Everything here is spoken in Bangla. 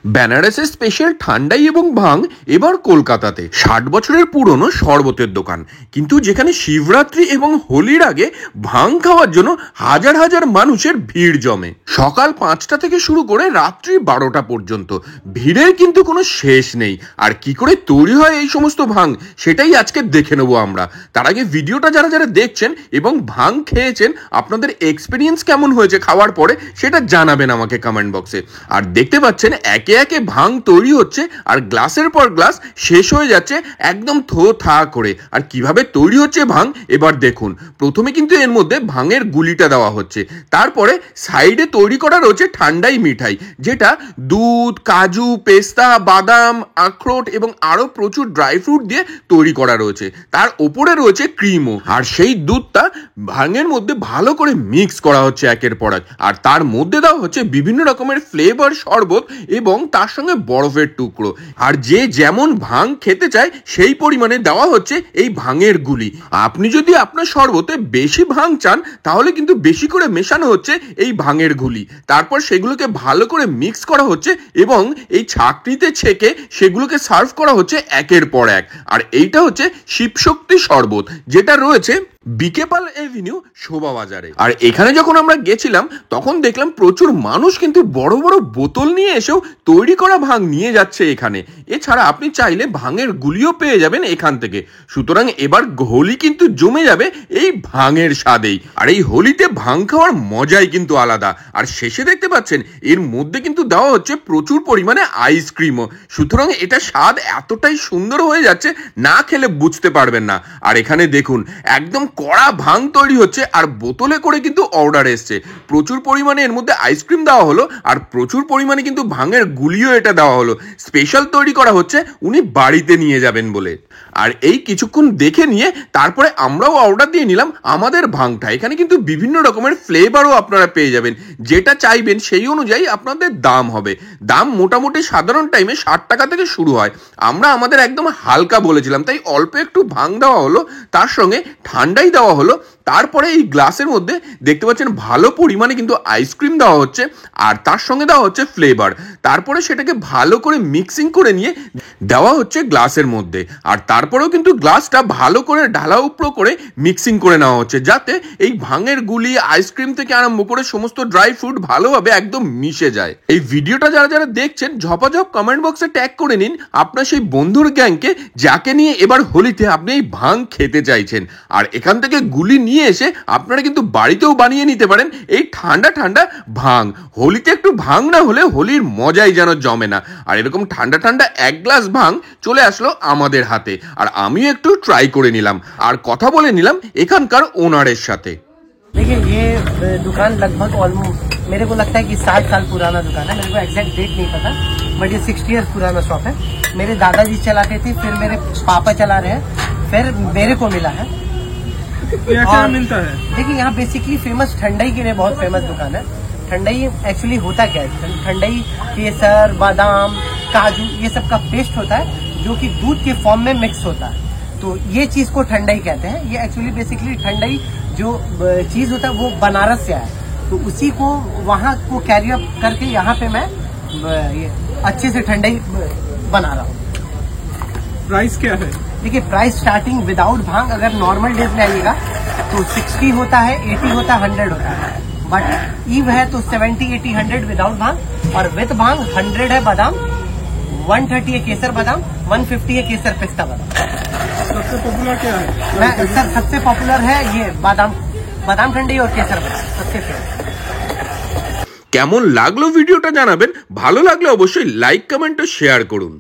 বেনারসের স্পেশাল ঠান্ডাই এবং ভাং এবার কলকাতাতে 60 বছরের পুরনো শরবতের দোকান, কিন্তু যেখানে শিবরাত্রি এবং হোলির আগে ভাং খাওয়ার জন্য হাজার হাজার মানুষের ভিড় জমে। সকাল 5টা থেকে শুরু করে রাত্রি 12টা পর্যন্ত ভিড়ের কিন্তু কোনো শেষ নেই। আর কি করে তৈরি হয় এই সমস্ত ভাং সেটাই আজকে দেখে নেবো আমরা। তার আগে ভিডিওটা যারা যারা দেখছেন এবং ভাং খেয়েছেন আপনাদের এক্সপিরিয়েন্স কেমন হয়েছে খাওয়ার পরে সেটা জানাবেন আমাকে কমেন্ট বক্সে। আর দেখতে পাচ্ছেন একে একে ভাং তৈরি হচ্ছে আর গ্লাসের পর গ্লাস শেষ হয়ে যাচ্ছে একদম থো থা করে। আর কিভাবে তৈরি হচ্ছে ভাং এবার দেখুন। প্রথমে কিন্তু এর মধ্যে ভাঙের গুলিটা দেওয়া হচ্ছে, তারপরে সাইডে তৈরি করা রয়েছে ঠান্ডাই মিঠাই, যেটা দুধ, কাজু, পেস্তা, বাদাম, আখরোট এবং আরো প্রচুর ড্রাই ফ্রুট দিয়ে তৈরি করা রয়েছে। তার ওপরে রয়েছে ক্রিমও, আর সেই দুধটা ভাঙের মধ্যে ভালো করে মিক্স করা হচ্ছে একের পর এক। আর তার মধ্যে দেওয়া হচ্ছে বিভিন্ন রকমের ফ্লেভার শরবত এবং তার সঙ্গে বরফের টুকরো। আর যে যেমন ভাং খেতে চায় সেই পরিমাণে দেওয়া হচ্ছে এই ভাঙের গুলি। আপনি যদি আপনার শরবতে বেশি ভাং চান তাহলে কিন্তু বেশি করে মেশানো হচ্ছে এই ভাঙের গুলি, তারপর সেগুলোকে ভালো করে মিক্স করা হচ্ছে এবং এই ছাঁকনিতে ছেঁকে সেগুলোকে সার্ভ করা হচ্ছে একের পর এক। আর এইটা হচ্ছে শিবশক্তি শরবত, যেটা রয়েছে বিকেপাল এভিনিউ শোভা বাজারে। আর এখানে যখন আমরা গেছিলাম তখন দেখলাম প্রচুর মানুষ কিন্তু বড় বড় বোতল নিয়ে এসেও তৈরি করা ভাং নিয়ে যাচ্ছে এখানে। এছাড়া আপনি চাইলে ভাঙের গুলিও পেয়ে যাবেন এখান থেকে। সুতরাং এবার হোলি কিন্তু জমে যাবে এই ভাঙের স্বাদেই। আর এই হোলিতে ভাং খাওয়ার মজাই কিন্তু আলাদা। আর শেষে দেখতে পাচ্ছেন এর মধ্যে কিন্তু দেওয়া হচ্ছে প্রচুর পরিমাণে আইসক্রিমও। সুতরাং এটা স্বাদ এতটাই সুন্দর হয়ে যাচ্ছে, না খেলে বুঝতে পারবেন না। আর এখানে দেখুন একদম কড়া ভাং তৈরি হচ্ছে আর বোতলে করে কিন্তু অর্ডার এসছে। প্রচুর পরিমাণে এর মধ্যে আইসক্রিম দেওয়া হলো আর প্রচুর পরিমাণে কিন্তু ভাঙের গুলিও এটা দেওয়া হলো। স্পেশাল তৈরি করা হচ্ছে উনি বাড়িতে নিয়ে যাবেন বলে। আর এই কিছুক্ষণ দেখে নিয়ে তারপরে আমরাও অর্ডার দিয়ে নিলাম আমাদের ভাংটা। এখানে কিন্তু বিভিন্ন রকমের ফ্লেভারও আপনারা পেয়ে যাবেন, যেটা চাইবেন সেই অনুযায়ী আপনাদের দাম হবে। দাম মোটামুটি সাধারণ টাইমে 60 টাকা থেকে শুরু হয়। আমরা আমাদের একদম হালকা বলেছিলাম, তাই অল্প একটু ভাং দেওয়া হলো, তার সঙ্গে ঠান্ডাই দেওয়া হলো। তারপরে এই গ্লাসের মধ্যে দেখতে পাচ্ছেন ভালো পরিমাণে কিন্তু আইসক্রিম দেওয়া হচ্ছে আর তার সঙ্গে দেওয়া হচ্ছে ফ্লেভার। তারপরে সেটাকে ভালো করে মিক্সিং করে নিয়ে দেওয়া হচ্ছে গ্লাসের মধ্যে। আর তারপরেও কিন্তু গ্লাসটা ভালো করে ঢালা উপড়ো করে মিক্সিং করে নেওয়া হচ্ছে, যাতে এই ভাঙের গুলি, আইসক্রিম থেকে আরম্ভ করে সমস্ত ড্রাই ফ্রুট ভালোভাবে একদম মিশে যায়। এই ভিডিওটা যারা যারা দেখছেন ঝপাঝপ কমেন্ট বক্সে ট্যাগ করে নিন আপনার সেই বন্ধুর গ্যাংকে যাকে নিয়ে এবার হোলিতে আপনি এই ভাং খেতে চাইছেন। আর এখান থেকে গুলি নিয়ে এসে আপনারা কিন্তু বাড়িতেও বানিয়ে নিতে পারেন এই ঠান্ডা ঠান্ডা ভাং। হোলিতে একটু ভাং না হলে হোলির মজাই যেন জমে না। আর এরকম ঠান্ডা ঠান্ডা এক গ্লাস ভাং চলে আসলো আমাদের হাতে, আর আমিও একটু ট্রাই করে নিলাম আর কথা বলে নিলাম এখানকার ওনারের সাথে। देखिए ये दुकान लगभग ऑलमोस्ट मेरे को लगता है कि 60 साल पुराना दुकान है। मेरे को एग्जैक्ट डेट नहीं पता, बट ये 60 ईयर्स पुराना शॉप है। मेरे दादाजी चलाते थे, फिर मेरे पापा चला रहे हैं, फिर मेरे को मिला है। क्या मिलता है? देखिए यहाँ बेसिकली फेमस ठंडाई के लिए बहुत फेमस दुकान है। ठंडाई एक्चुअली होता क्या है? ठंडाई केसर, बादाम, काजू ये सब का पेस्ट होता है जो कि दूध के फॉर्म में मिक्स होता है, तो ये चीज को ठंडाई कहते हैं। ये एक्चुअली बेसिकली ठंडाई जो चीज होता है वो बनारस से आया, तो उसी को वहाँ को कैरी अप करके यहाँ पे मैं ये अच्छे से ठंडाई बना रहा हूँ। प्राइस क्या है? देखिए प्राइस स्टार्टिंग विदाउट भांग अगर नॉर्मल डेज में आइएगा तो 60 होता है, 80 होता है, 100 होता है। बट ईव है तो 70, 80, 100 विदाउट भांग, और विद भांग 100 है बादाम, 130 है केसर बादाम, 150 है केसर पिस्ता बादाम। सबसे पॉपुलर क्या है? सर सबसे पॉपुलर है ये बादाम ठंडी और केसर बादाम सबसे फेमस। কেমন লাগলো ভিডিওটা জানাবেন, ভালো লাগলে অবশ্যই লাইক, কমেন্ট ও শেয়ার করুন।